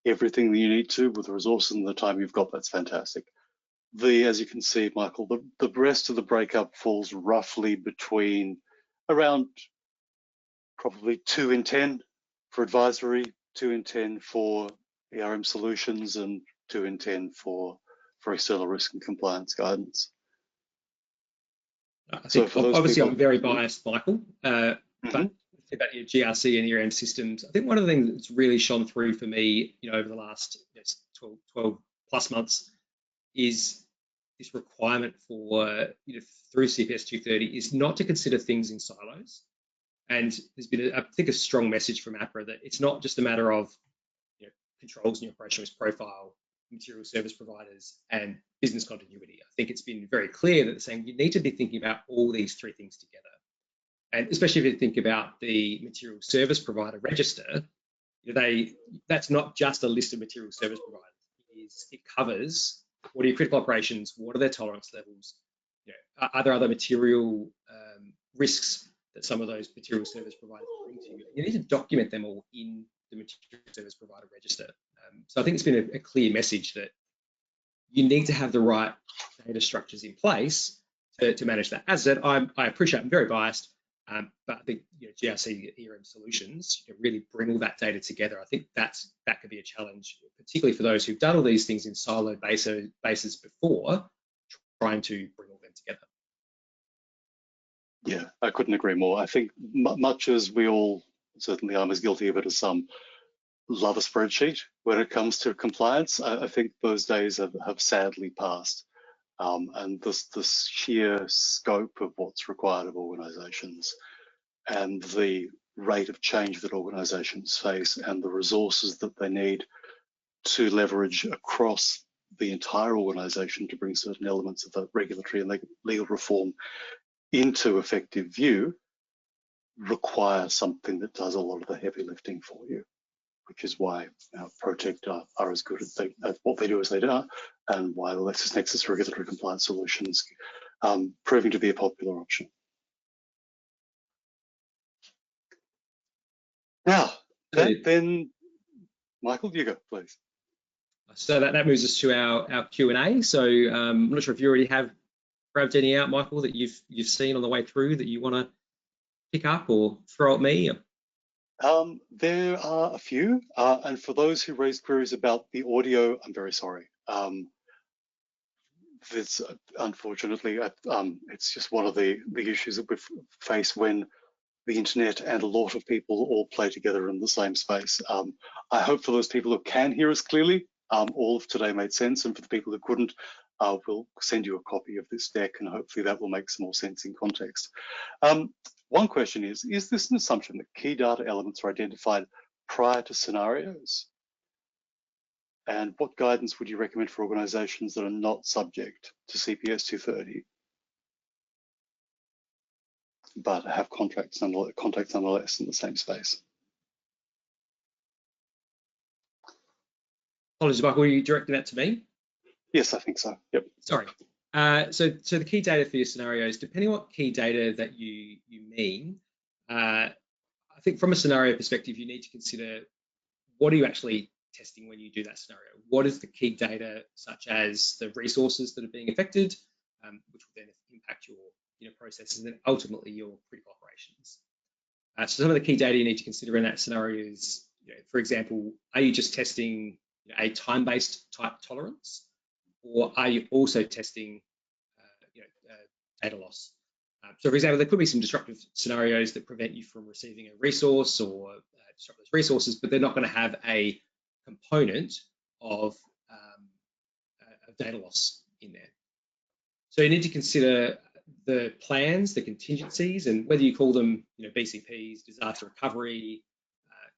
everything that you need to with the resources and the time you've got, that's fantastic. As you can see, Michael, the rest of the breakup falls roughly between around probably 2 in 10 for advisory, 2 in 10 for ERM solutions, and 2 in 10 for external risk and compliance guidance. I think so obviously people, I'm very biased, Michael, but about your GRC and ERM systems, I think one of the things that's really shone through for me, over the last 12 plus months is this requirement for, through CPS 230 is not to consider things in silos. And there's been, I think, a strong message from APRA that it's not just a matter of controls in your operational risk profile, material service providers, and business continuity. I think it's been very clear that they're saying you need to be thinking about all these three things together. And especially if you think about the material service provider register, that's not just a list of material service providers. It covers what are your critical operations, what are their tolerance levels, are there other material risks that some of those material service providers bring to you. You need to document them all in the material service provider register. So I think it's been a clear message that you need to have the right data structures in place to manage that. As I said, I appreciate I'm very biased, but I think GRC ERM solutions really bring all that data together. I think that could be a challenge, particularly for those who've done all these things in siloed bases before, trying to bring all them together. Yeah, I couldn't agree more. I think much as we all, certainly I'm as guilty of it as some, love a spreadsheet when it comes to compliance, I think those days have sadly passed. And the sheer scope of what's required of organizations and the rate of change that organizations face and the resources that they need to leverage across the entire organization to bring certain elements of the regulatory and legal reform into effective view require something that does a lot of the heavy lifting for you, which is why Protecht are as good at what they do as they do, and why the LexisNexis regulatory compliance solutions proving to be a popular option. Now, then Michael, you go, please. So that moves us to our Q&A. So I'm not sure if you already have grabbed any out, Michael, that you've seen on the way through that you want to pick up or throw at me. There are a few, and for those who raised queries about the audio, I'm very sorry. This, unfortunately, it's just one of the issues that we face when the internet and a lot of people all play together in the same space. I hope for those people who can hear us clearly, all of today made sense, and for the people who couldn't, we'll send you a copy of this deck, and hopefully that will make some more sense in context. One question is this an assumption that key data elements are identified prior to scenarios? And what guidance would you recommend for organizations that are not subject to CPS 230, but have contacts nonetheless in the same space? Apologies, Michael, were you directing that to me? Yes, I think so. Yep. Sorry. So the key data for your scenarios, depending on what key data that you mean, I think from a scenario perspective, you need to consider what are you actually testing when you do that scenario? What is the key data, such as the resources that are being affected, which will then impact your processes and then ultimately your critical operations. So some of the key data you need to consider in that scenario is, for example, are you just testing a time-based type tolerance, or are you also testing data loss? So for example, there could be some disruptive scenarios that prevent you from receiving a resource or disrupt those resources, but they're not going to have a component of data loss in there. So you need to consider the plans, the contingencies, and whether you call them BCPs, disaster recovery,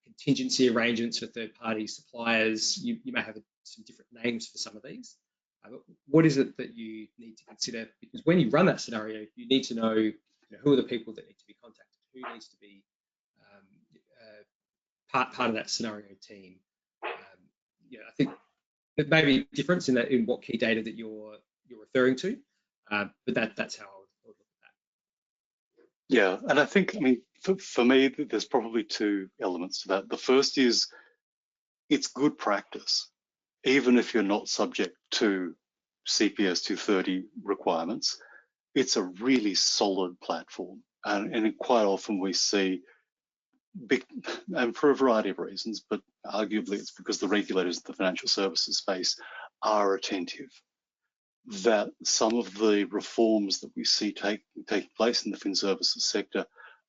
contingency arrangements for third-party suppliers. You may have some different names for some of these. But what is it that you need to consider? Because when you run that scenario, you need to know, who are the people that need to be contacted, who needs to be part of that scenario team. I think there may be a difference in what key data that you're referring to, but that's how I would look at that. Yeah, and I think, for me, there's probably two elements to that. The first is it's good practice, even if you're not subject to CPS 230 requirements. It's a really solid platform, and quite often we see, and for a variety of reasons, but arguably it's because the regulators in the financial services space are attentive, that some of the reforms that we see taking place in the fin services sector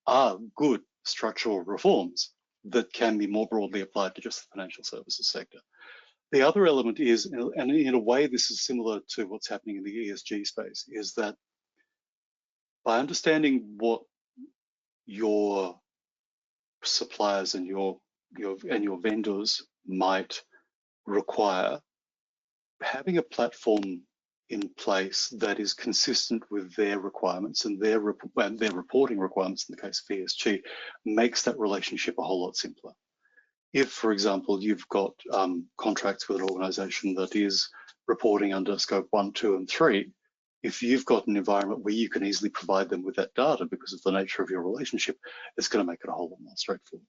are good structural reforms that can be more broadly applied to just the financial services sector. The other element is, and in a way this is similar to what's happening in the ESG space, is that by understanding what your suppliers and your vendors might require, having a platform in place that is consistent with their requirements and their reporting requirements in the case of ESG makes that relationship a whole lot simpler. If, for example, you've got contracts with an organization that is reporting under scope 1, 2, and 3, if you've got an environment where you can easily provide them with that data because of the nature of your relationship, it's going to make it a whole lot more straightforward.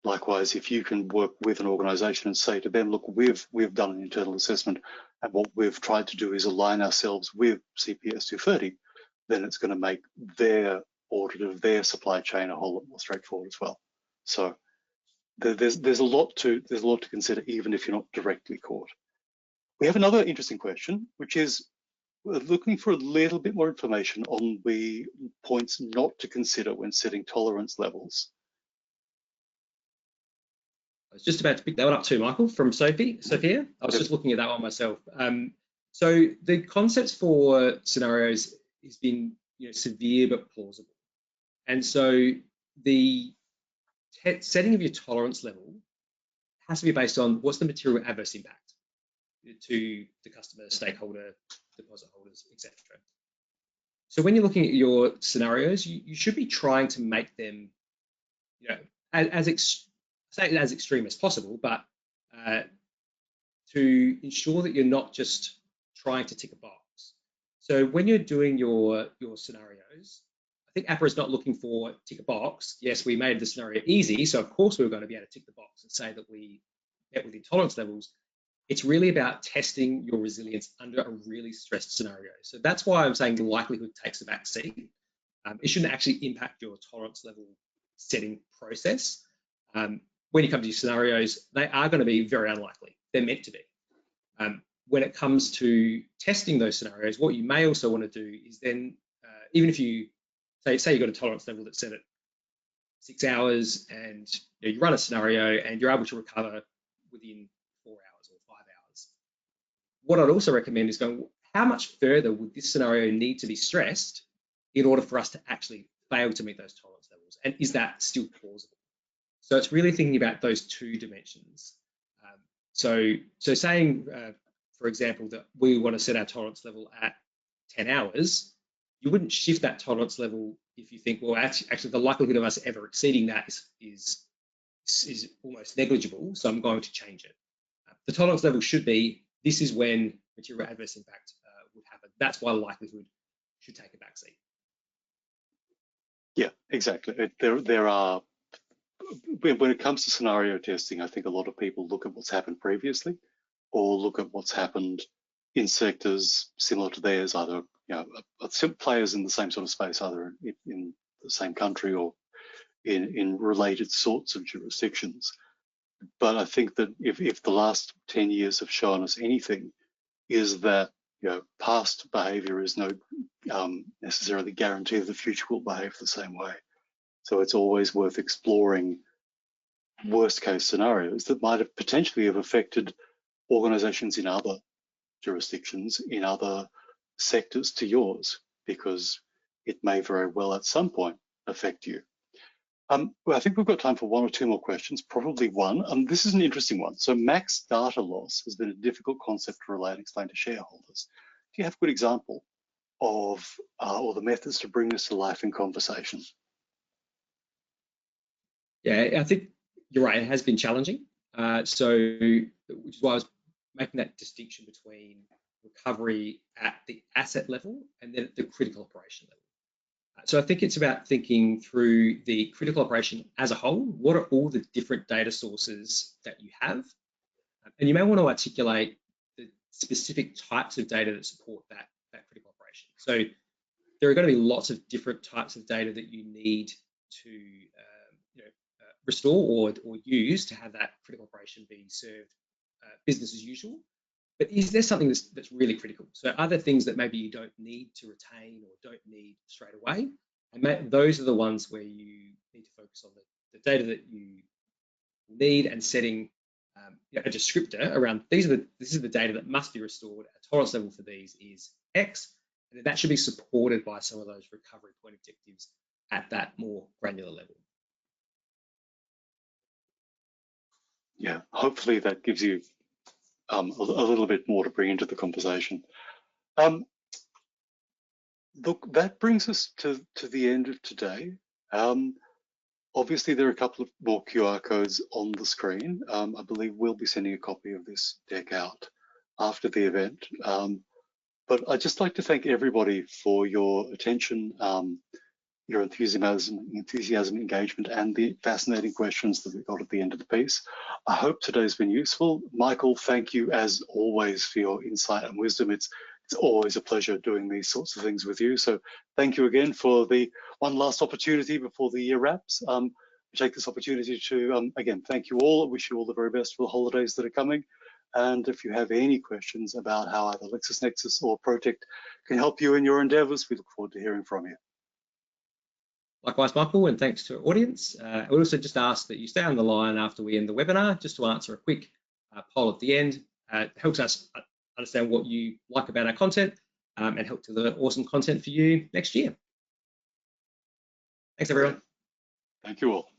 Likewise, if you can work with an organization and say to them, look, we've done an internal assessment and what we've tried to do is align ourselves with CPS 230, then it's going to make their audit of their supply chain a whole lot more straightforward as well. So there's a lot to consider, even if you're not directly caught. We have another interesting question, which is, we're looking for a little bit more information on the points not to consider when setting tolerance levels. I was just about to pick that one up too, Michael, from Sophia. I was just looking at that one myself. So the concepts for scenarios has been, severe but plausible. And so the setting of your tolerance level has to be based on what's the material adverse impact to the customer, stakeholder, deposit holders, etc. So when you're looking at your scenarios, you should be trying to make them, as extreme as possible, but to ensure that you're not just trying to tick a box. So when you're doing your scenarios, I think APRA is not looking for tick a box. Yes, we made the scenario easy, so of course we're going to be able to tick the box and say that we met within tolerance levels. It's really about testing your resilience under a really stressed scenario. So that's why I'm saying the likelihood takes a back seat. It shouldn't actually impact your tolerance level setting process. When you come to your scenarios, they are going to be very unlikely. They're meant to be. When it comes to testing those scenarios, what you may also want to do is then, even if you say you've got a tolerance level that's set at 6 hours and you run a scenario and you're able to recover within 4 hours or 5 hours. What I'd also recommend is going, how much further would this scenario need to be stressed in order for us to actually fail to meet those tolerance levels? And is that still plausible? So it's really thinking about those two dimensions. So saying, for example, that we want to set our tolerance level at 10 hours, you wouldn't shift that tolerance level if you think, well, actually the likelihood of us ever exceeding that is almost negligible, so I'm going to change it. The tolerance level should be, this is when material adverse impact would happen. That's why likelihood should take a backseat. Yeah, exactly. There are, when it comes to scenario testing, I think a lot of people look at what's happened previously or look at what's happened in sectors similar to theirs, either players in the same sort of space, either in the same country or in related sorts of jurisdictions. But I think that if the last 10 years have shown us anything, is that past behaviour is no necessarily guarantee that the future will behave the same way. So it's always worth exploring worst case scenarios that might have potentially have affected organisations in other jurisdictions, in other sectors to yours, because it may very well at some point affect you. Well, I think we've got time for one or two more questions, probably one. This is an interesting one. So max data loss has been a difficult concept to relay and explain to shareholders. Do you have a good example of or the methods to bring this to life in conversation? Yeah, I think you're right. It has been challenging. Which is why I was making that distinction between recovery at the asset level and then at the critical operation level. So I think it's about thinking through the critical operation as a whole. What are all the different data sources that you have? And you may want to articulate the specific types of data that support that critical operation. So there are going to be lots of different types of data that you need to restore or use to have that critical operation be served business as usual. But is there something that's really critical? So are there things that maybe you don't need to retain or don't need straight away? And those are the ones where you need to focus on the data that you need and setting a descriptor around this is the data that must be restored. A tolerance level for these is X, and then that should be supported by some of those recovery point objectives at that more granular level. Yeah, hopefully that gives you a little bit more to bring into the conversation. Look, that brings us to the end of today. Obviously, there are a couple of more QR codes on the screen. I believe we'll be sending a copy of this deck out after the event. But I'd just like to thank everybody for your attention, your enthusiasm, engagement, and the fascinating questions that we got at the end of the piece. I hope today's been useful. Michael, thank you as always for your insight and wisdom. It's always a pleasure doing these sorts of things with you. So thank you again for the one last opportunity before the year wraps. I take this opportunity to, again, thank you all. I wish you all the very best for the holidays that are coming. And if you have any questions about how either LexisNexis or Protecht can help you in your endeavors, we look forward to hearing from you. Likewise, Michael, and thanks to our audience. I would also just ask that you stay on the line after we end the webinar, just to answer a quick poll at the end. It helps us understand what you like about our content and help to deliver awesome content for you next year. Thanks, everyone. Thank you all.